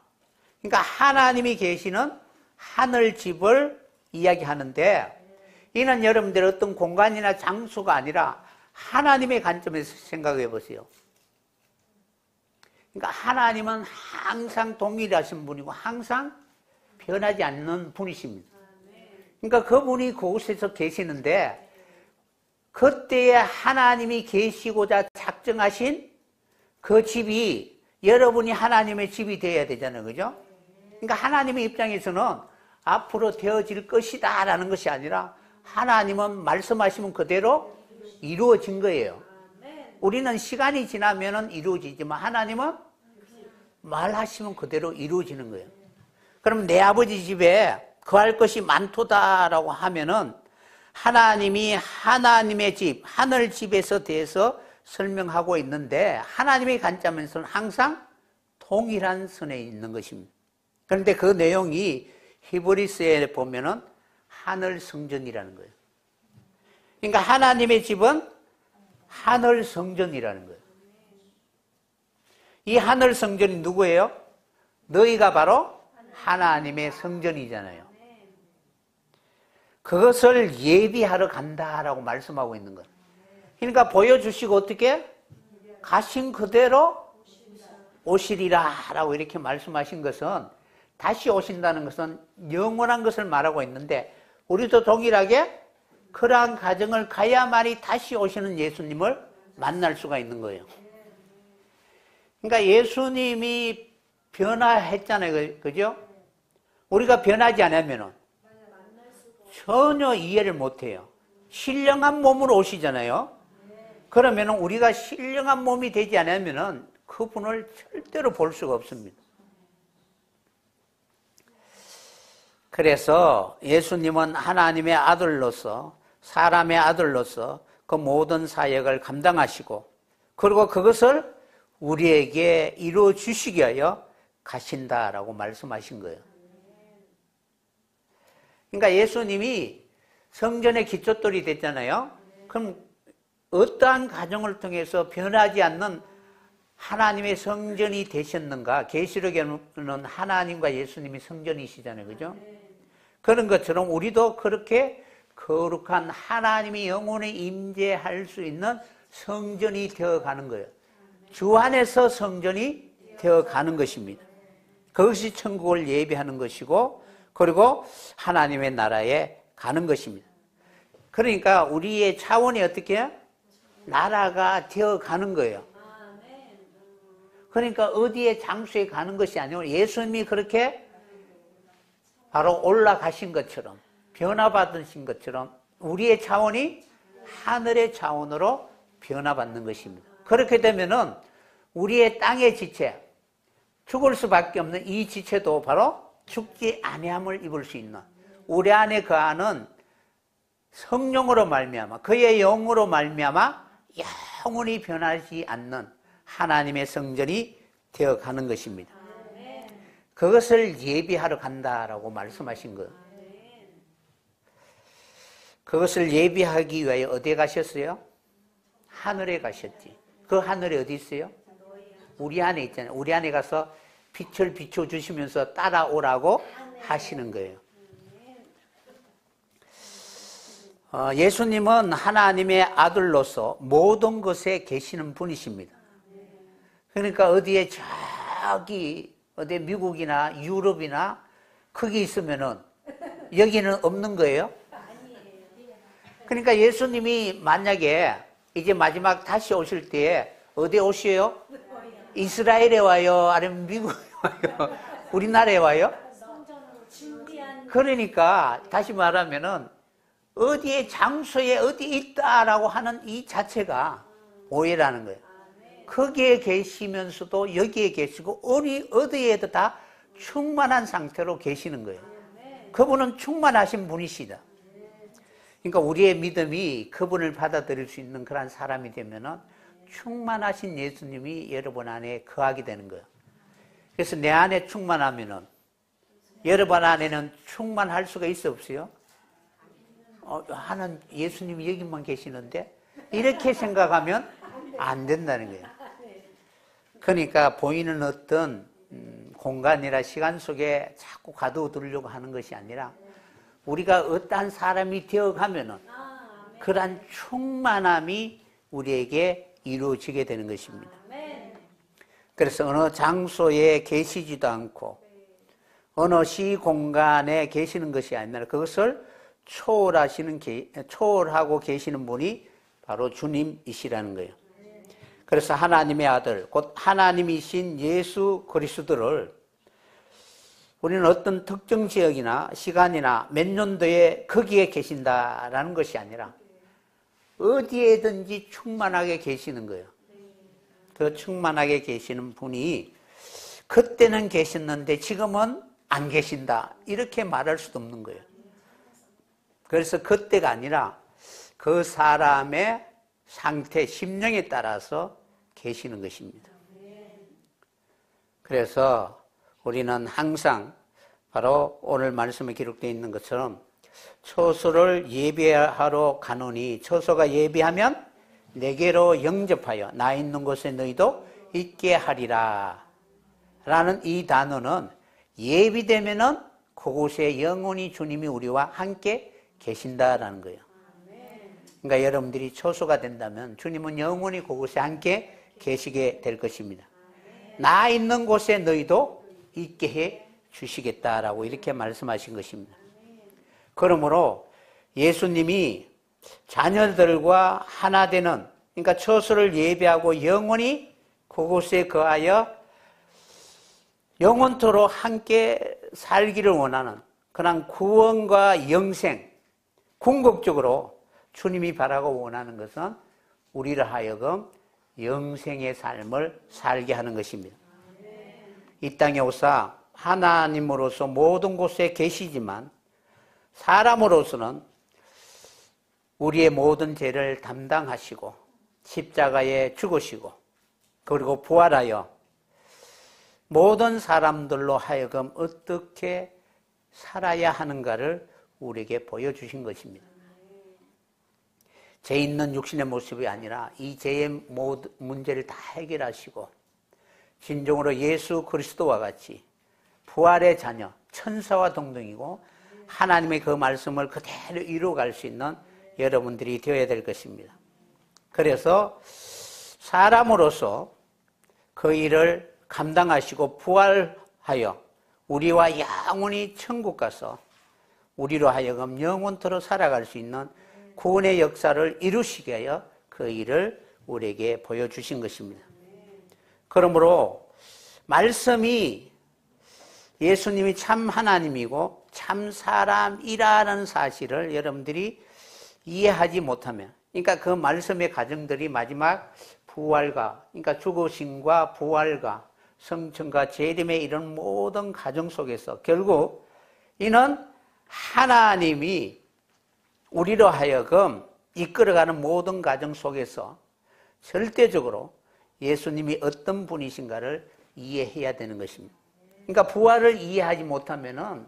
그러니까 하나님이 계시는 하늘 집을 이야기하는데, 이는 여러분들 어떤 공간이나 장소가 아니라 하나님의 관점에서 생각해 보세요. 그러니까 하나님은 항상 동일하신 분이고 항상 변하지 않는 분이십니다. 그러니까 그분이 그곳에서 계시는데 그때에 하나님이 계시고자 작정하신 그 집이 여러분이 하나님의 집이 되어야 되잖아요. 그죠? 그러니까 하나님의 입장에서는 앞으로 되어질 것이다 라는 것이 아니라 하나님은 말씀하시면 그대로 이루어진 거예요. 우리는 시간이 지나면 이루어지지만 하나님은 말하시면 그대로 이루어지는 거예요. 그럼 내 아버지 집에 거할 것이 많도다라고 하면은 하나님이 하나님의 집, 하늘 집에서 대해서 설명하고 있는데 하나님의 관점에서는 항상 동일한 선에 있는 것입니다. 그런데 그 내용이 히브리서에 보면은 하늘 성전이라는 거예요. 그러니까 하나님의 집은 하늘 성전이라는 거예요. 이 하늘 성전이 누구예요? 너희가 바로 하나님의 성전이잖아요. 그것을 예비하러 간다라고 말씀하고 있는 거예요. 그러니까 보여주시고 어떻게? 가신 그대로 오시리라 라고 이렇게 말씀하신 것은, 다시 오신다는 것은 영원한 것을 말하고 있는데, 우리도 동일하게 그러한 과정을 가야만이 다시 오시는 예수님을 만날 수가 있는 거예요. 그러니까 예수님이 변화했잖아요. 그죠? 우리가 변하지 않으면 전혀 이해를 못해요. 신령한 몸으로 오시잖아요. 그러면 우리가 신령한 몸이 되지 않으면 그분을 절대로 볼 수가 없습니다. 그래서 예수님은 하나님의 아들로서, 사람의 아들로서 그 모든 사역을 감당하시고, 그리고 그것을 우리에게 이루어 주시기 위하여 가신다라고 말씀하신 거예요. 그러니까 예수님이 성전의 기초돌이 됐잖아요. 그럼 어떠한 과정을 통해서 변하지 않는 하나님의 성전이 되셨는가? 계시록에는 하나님과 예수님이 성전이시잖아요. 그죠? 그런 것처럼 우리도 그렇게 거룩한 하나님이 영혼에 임재할 수 있는 성전이 되어가는 거예요. 주 안에서 성전이 되어가는 것입니다. 그것이 천국을 예비하는 것이고, 그리고 하나님의 나라에 가는 것입니다. 그러니까 우리의 차원이 어떻게 해요? 나라가 되어가는 거예요. 그러니까 어디에 장소에 가는 것이 아니고 예수님이 그렇게 바로 올라가신 것처럼, 변화받으신 것처럼 우리의 차원이 하늘의 차원으로 변화받는 것입니다. 그렇게 되면은 우리의 땅의 지체, 죽을 수밖에 없는 이 지체도 바로 죽지 아니함을 입을 수 있는, 우리 안에 거하는 성령으로 말미암아, 그의 영으로 말미암아 영원히 변하지 않는 하나님의 성전이 되어가는 것입니다. 그것을 예비하러 간다라고 말씀하신 거예요. 그것을 예비하기 위하여 어디에 가셨어요? 하늘에 가셨지. 그 하늘이 어디 있어요? 우리 안에 있잖아요. 우리 안에 가서 빛을 비춰주시면서 따라오라고 하시는 거예요. 예수님은 하나님의 아들로서 모든 것에 계시는 분이십니다. 그러니까 어디에 저기 어디 미국이나 유럽이나 거기 있으면은 여기는 없는 거예요. 그러니까 예수님이 만약에 이제 마지막 다시 오실 때 어디에 오셔요? 이스라엘에 와요? 아니면 미국에 와요? 우리나라에 와요? 그러니까 다시 말하면은 어디에 장소에 어디 있다라고 하는 이 자체가 오해라는 거예요. 거기에 계시면서도 여기에 계시고 어디에도 다 충만한 상태로 계시는 거예요. 그분은 충만하신 분이시다. 그러니까 우리의 믿음이 그분을 받아들일 수 있는 그런 사람이 되면은 충만하신 예수님이 여러분 안에 거하게 되는 거예요. 그래서 내 안에 충만하면은 여러분 안에는 충만할 수가 있어 없어요? 하는 예수님이 여기만 계시는데 이렇게 생각하면 안 된다는 거예요. 그러니까 보이는 어떤 공간이나 시간 속에 자꾸 가둬두려고 하는 것이 아니라 우리가 어떠한 사람이 되어가면은 그러한 충만함이 우리에게 이루어지게 되는 것입니다. 그래서 어느 장소에 계시지도 않고 어느 시공간에 계시는 것이 아니라 그것을 초월하고 계시는 분이 바로 주님이시라는 거예요. 그래서 하나님의 아들, 곧 하나님이신 예수 그리스도를 우리는 어떤 특정 지역이나 시간이나 몇 년도에 거기에 계신다라는 것이 아니라 어디에든지 충만하게 계시는 거예요. 그 충만하게 계시는 분이 그때는 계셨는데 지금은 안 계신다, 이렇게 말할 수도 없는 거예요. 그래서 그때가 아니라 그 사람의 상태, 심령에 따라서 계시는 것입니다. 그래서 우리는 항상 바로 오늘 말씀에 기록되어 있는 것처럼 처소를 예비하러 가노니, 처소가 예비하면 내게로 영접하여 나 있는 곳에 너희도 있게 하리라 라는 이 단어는 예비되면은 그곳에 영원히 주님이 우리와 함께 계신다라는 거예요. 그러니까 여러분들이 처소가 된다면 주님은 영원히 그곳에 함께 계시게 될 것입니다. 나 있는 곳에 너희도 있게 해 주시겠다라고 이렇게 말씀하신 것입니다. 그러므로 예수님이 자녀들과 하나 되는, 그러니까 처소를 예비하고 영원히 그곳에 거하여 영원토록 함께 살기를 원하는 그런 구원과 영생, 궁극적으로 주님이 바라고 원하는 것은 우리를 하여금 영생의 삶을 살게 하는 것입니다. 이 땅에 오사 하나님으로서 모든 곳에 계시지만 사람으로서는 우리의 모든 죄를 담당하시고 십자가에 죽으시고 그리고 부활하여 모든 사람들로 하여금 어떻게 살아야 하는가를 우리에게 보여주신 것입니다. 죄 있는 육신의 모습이 아니라 이 죄의 모든 문제를 다 해결하시고 진정으로 예수 그리스도와 같이 부활의 자녀, 천사와 동등이고 하나님의 그 말씀을 그대로 이루어갈 수 있는 여러분들이 되어야 될 것입니다. 그래서 사람으로서 그 일을 감당하시고 부활하여 우리와 영원히 천국 가서 우리로 하여금 영원토록 살아갈 수 있는 구원의 역사를 이루시게 하여 그 일을 우리에게 보여주신 것입니다. 그러므로 말씀이 예수님이 참 하나님이고 참 사람이라는 사실을 여러분들이 이해하지 못하면, 그러니까 그 말씀의 과정들이 마지막 부활과, 그러니까 죽으심과 부활과 성천과 재림의 이런 모든 과정 속에서 결국 이는 하나님이 우리로 하여금 이끌어가는 모든 과정 속에서 절대적으로 예수님이 어떤 분이신가를 이해해야 되는 것입니다. 그러니까 부활을 이해하지 못하면은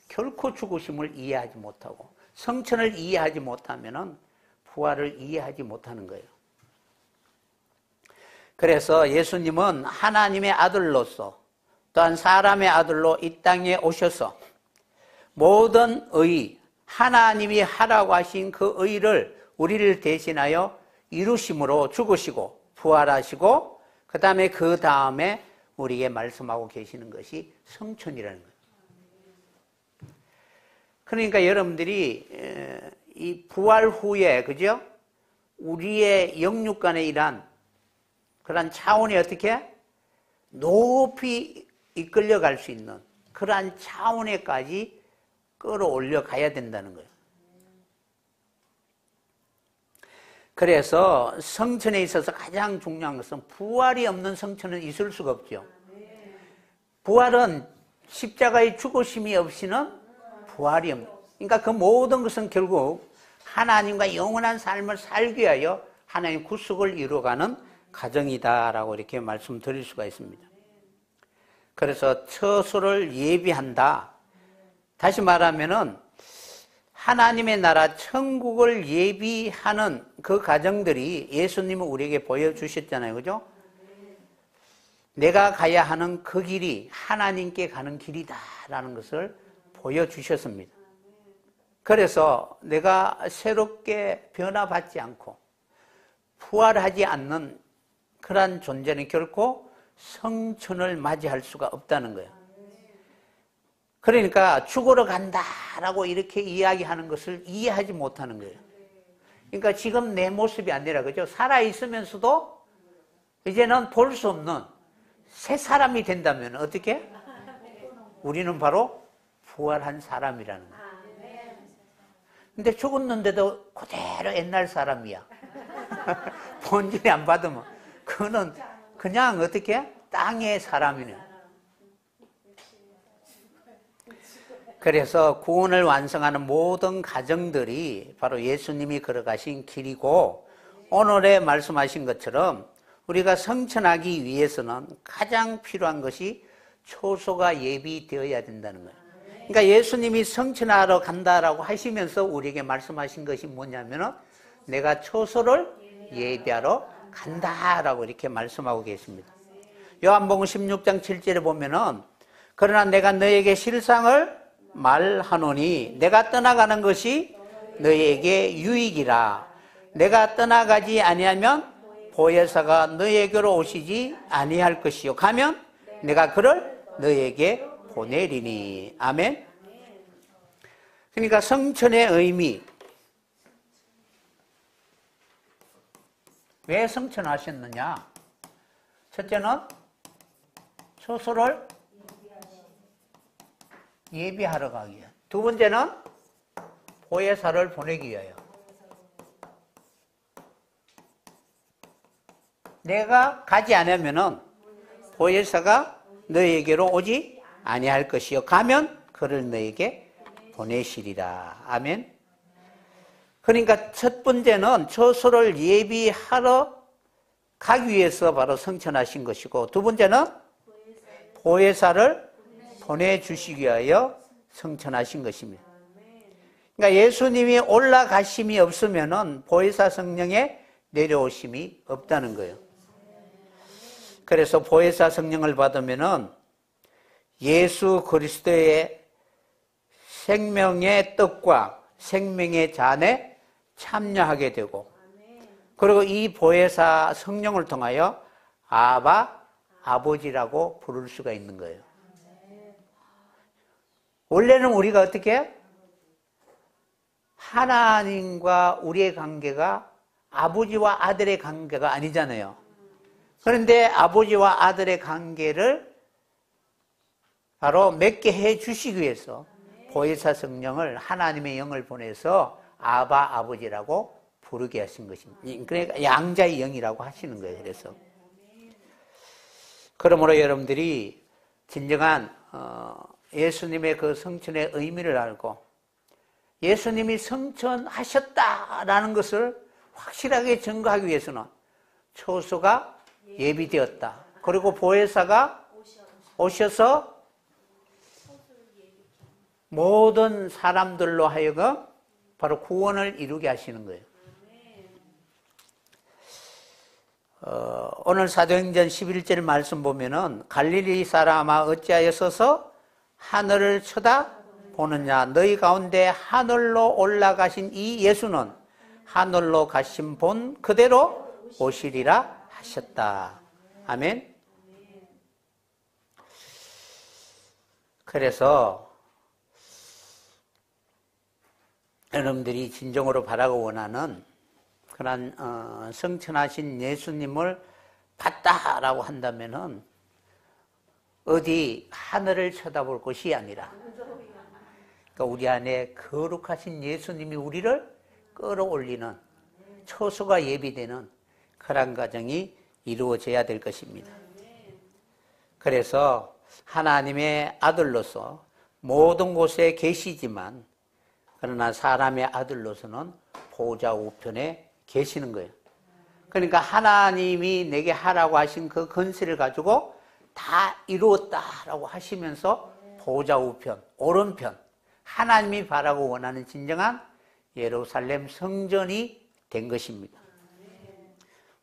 결코 죽으심을 이해하지 못하고 성천을 이해하지 못하면은 부활을 이해하지 못하는 거예요. 그래서 예수님은 하나님의 아들로서 또한 사람의 아들로 이 땅에 오셔서 모든 의, 하나님이 하라고 하신 그 의를 우리를 대신하여 이루심으로 죽으시고 부활하시고 그 다음에 우리에게 말씀하고 계시는 것이 성천이라는 거예요. 그러니까 여러분들이 이 부활 후에, 그죠? 우리의 영육간에 일한 그러한 차원이 어떻게 높이 이끌려갈 수 있는 그러한 차원에까지 끌어올려 가야 된다는 거예요. 그래서 성천에 있어서 가장 중요한 것은 부활이 없는 성천은 있을 수가 없죠. 부활은 십자가의 죽으심이 없이는 부활이 없는, 그러니까 그 모든 것은 결국 하나님과 영원한 삶을 살기 위하여 하나님 구속을 이루어가는 과정이다라고 이렇게 말씀드릴 수가 있습니다. 그래서 처소를 예비한다. 다시 말하면은 하나님의 나라 천국을 예비하는 그 과정들이 예수님은 우리에게 보여주셨잖아요. 그죠? 내가 가야 하는 그 길이 하나님께 가는 길이다라는 것을 보여주셨습니다. 그래서 내가 새롭게 변화받지 않고 부활하지 않는 그러한 존재는 결코 성천을 맞이할 수가 없다는 거예요. 그러니까 죽으러 간다라고 이렇게 이야기하는 것을 이해하지 못하는 거예요. 그러니까 지금 내 모습이 아니라, 그죠? 살아있으면서도 이제는 볼 수 없는 새 사람이 된다면 어떻게? 우리는 바로 부활한 사람이라는 거예요. 근데 죽었는데도 그대로 옛날 사람이야. 본질이 안 받으면 그거는 그냥 어떻게? 땅의 사람이네. 그래서 구원을 완성하는 모든 과정들이 바로 예수님이 걸어가신 길이고, 오늘에 말씀하신 것처럼 우리가 성천하기 위해서는 가장 필요한 것이 초소가 예비되어야 된다는 거예요. 그러니까 예수님이 성천하러 간다라고 하시면서 우리에게 말씀하신 것이 뭐냐면은 내가 초소를 예비하러 간다라고 이렇게 말씀하고 계십니다. 요한복음 16장 7절에 보면은 그러나 내가 너에게 실상을 말하노니 내가 떠나가는 것이 너에게 유익이라. 내가 떠나가지 아니하면 보혜사가 너에게로 오시지 아니할 것이요 가면 내가 그를 너에게 보내리니. 아멘. 그러니까 성천의 의미, 왜 성천하셨느냐? 첫째는 초소를 예비하러 가기 위해, 두 번째는 보혜사를 보내기 위하여. 내가 가지 않으면은 보혜사가 너에게로 오지 아니할 것이요 가면 그를 너에게 보내시리라. 아멘. 그러니까 첫 번째는 초소를 예비하러 가기 위해서 바로 성천하신 것이고, 두 번째는 보혜사를 보내주시기 위하여 성천하신 것입니다. 그러니까 예수님이 올라가심이 없으면은 보혜사 성령의 내려오심이 없다는 거예요. 그래서 보혜사 성령을 받으면은 예수 그리스도의 생명의 떡과 생명의 잔에 참여하게 되고, 그리고 이 보혜사 성령을 통하여 아바, 아버지라고 부를 수가 있는 거예요. 원래는 우리가 어떻게? 하나님과 우리의 관계가 아버지와 아들의 관계가 아니잖아요. 그런데 아버지와 아들의 관계를 바로 맺게 해 주시기 위해서 보혜사 성령을, 하나님의 영을 보내서 아바, 아버지라고 부르게 하신 것입니다. 그러니까 양자의 영이라고 하시는 거예요. 그래서 그러므로 여러분들이 진정한 예수님의 그 성천의 의미를 알고 예수님이 성천하셨다라는 것을 확실하게 증거하기 위해서는 초소가 예비되었다. 그리고 보혜사가 오셔서 모든 사람들로 하여금 바로 구원을 이루게 하시는 거예요. 오늘 사도행전 11절 말씀 보면은 갈릴리 사람아 어찌하여서서 하늘을 쳐다보느냐, 너희 가운데 하늘로 올라가신 이 예수는 하늘로 가신 본 그대로 오시리라 하셨다. 아멘. 그래서 여러분들이 진정으로 바라고 원하는 그런 성천하신 예수님을 봤다라고 한다면은 어디 하늘을 쳐다볼 것이 아니라, 그러니까 우리 안에 거룩하신 예수님이 우리를 끌어올리는 초소가 예비되는 그런 과정이 이루어져야 될 것입니다. 그래서 하나님의 아들로서 모든 곳에 계시지만 그러나 사람의 아들로서는 보좌 우편에 계시는 거예요. 그러니까 하나님이 내게 하라고 하신 그 건설을 가지고 다 이루었다라고 하시면서 보좌 우편, 오른편, 하나님이 바라고 원하는 진정한 예루살렘 성전이 된 것입니다.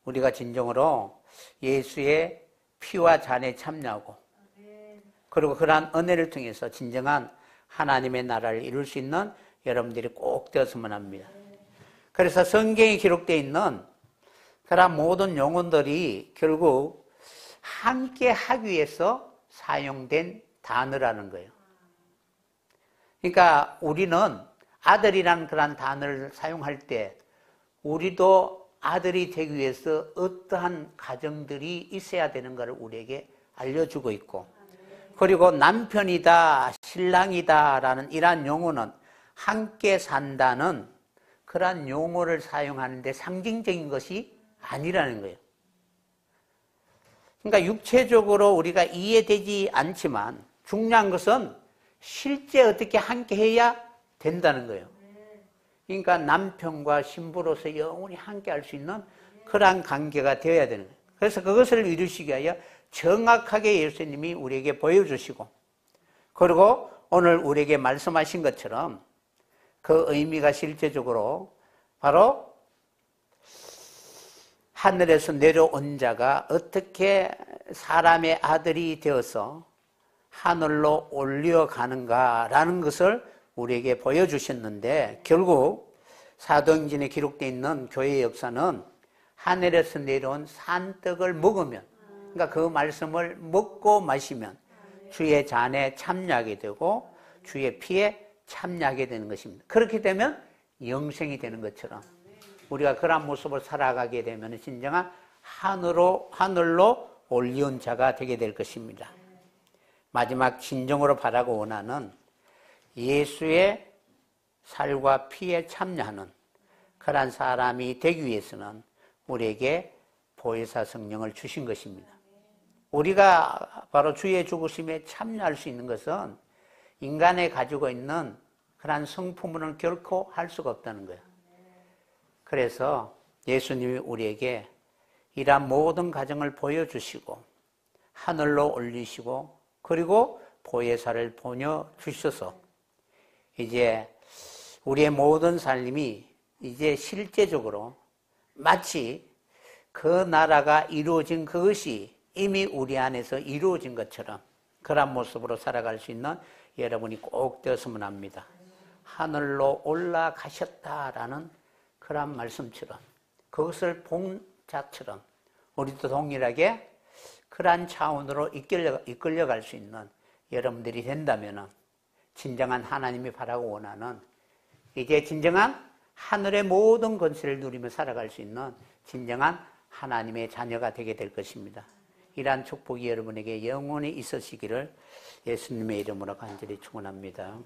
우리가 진정으로 예수의 피와 잔에 참여하고 그리고 그러한 은혜를 통해서 진정한 하나님의 나라를 이룰 수 있는 여러분들이 꼭 되었으면 합니다. 그래서 성경에 기록되어 있는 그런 모든 용어들이 결국 함께 하기 위해서 사용된 단어라는 거예요. 그러니까 우리는 아들이라는 그런 단어를 사용할 때 우리도 아들이 되기 위해서 어떠한 가정들이 있어야 되는가를 우리에게 알려주고 있고, 그리고 남편이다, 신랑이다라는 이러한 용어는 함께 산다는 그러한 용어를 사용하는데 상징적인 것이 아니라는 거예요. 그러니까 육체적으로 우리가 이해되지 않지만 중요한 것은 실제 어떻게 함께 해야 된다는 거예요. 그러니까 남편과 신부로서 영원히 함께 할 수 있는 그러한 관계가 되어야 되는 거예요. 그래서 그것을 이루시기 위하여 정확하게 예수님이 우리에게 보여주시고, 그리고 오늘 우리에게 말씀하신 것처럼 그 의미가 실제적으로 바로 하늘에서 내려온 자가 어떻게 사람의 아들이 되어서 하늘로 올려가는가라는 것을 우리에게 보여주셨는데, 결국 사도행전에 기록되어 있는 교회의 역사는 하늘에서 내려온 산떡을 먹으면, 그러니까 그 말씀을 먹고 마시면 주의 잔에 참여하게 되고 주의 피에 참여하게 되는 것입니다. 그렇게 되면 영생이 되는 것처럼 우리가 그런 모습을 살아가게 되면 진정한 하늘로 올리온 자가 되게 될 것입니다. 마지막 진정으로 바라고 원하는 예수의 살과 피에 참여하는 그런 사람이 되기 위해서는 우리에게 보혜사 성령을 주신 것입니다. 우리가 바로 주의 죽으심에 참여할 수 있는 것은 인간이 가지고 있는 그런 성품으로는 결코 할 수가 없다는 거예요. 그래서 예수님이 우리에게 이러한 모든 과정을 보여주시고 하늘로 올리시고 그리고 보혜사를 보내주셔서 이제 우리의 모든 삶이 이제 실제적으로 마치 그 나라가 이루어진 그것이 이미 우리 안에서 이루어진 것처럼 그런 모습으로 살아갈 수 있는 여러분이 꼭 되었으면 합니다. 하늘로 올라가셨다라는 그런 말씀처럼 그것을 본 자처럼 우리도 동일하게 그러한 차원으로 이끌려갈 수 있는 여러분들이 된다면 진정한 하나님이 바라고 원하는 이제 진정한 하늘의 모든 권세를 누리며 살아갈 수 있는 진정한 하나님의 자녀가 되게 될 것입니다. 이러한 축복이 여러분에게 영원히 있으시기를 예수님의 이름으로 간절히 축원합니다.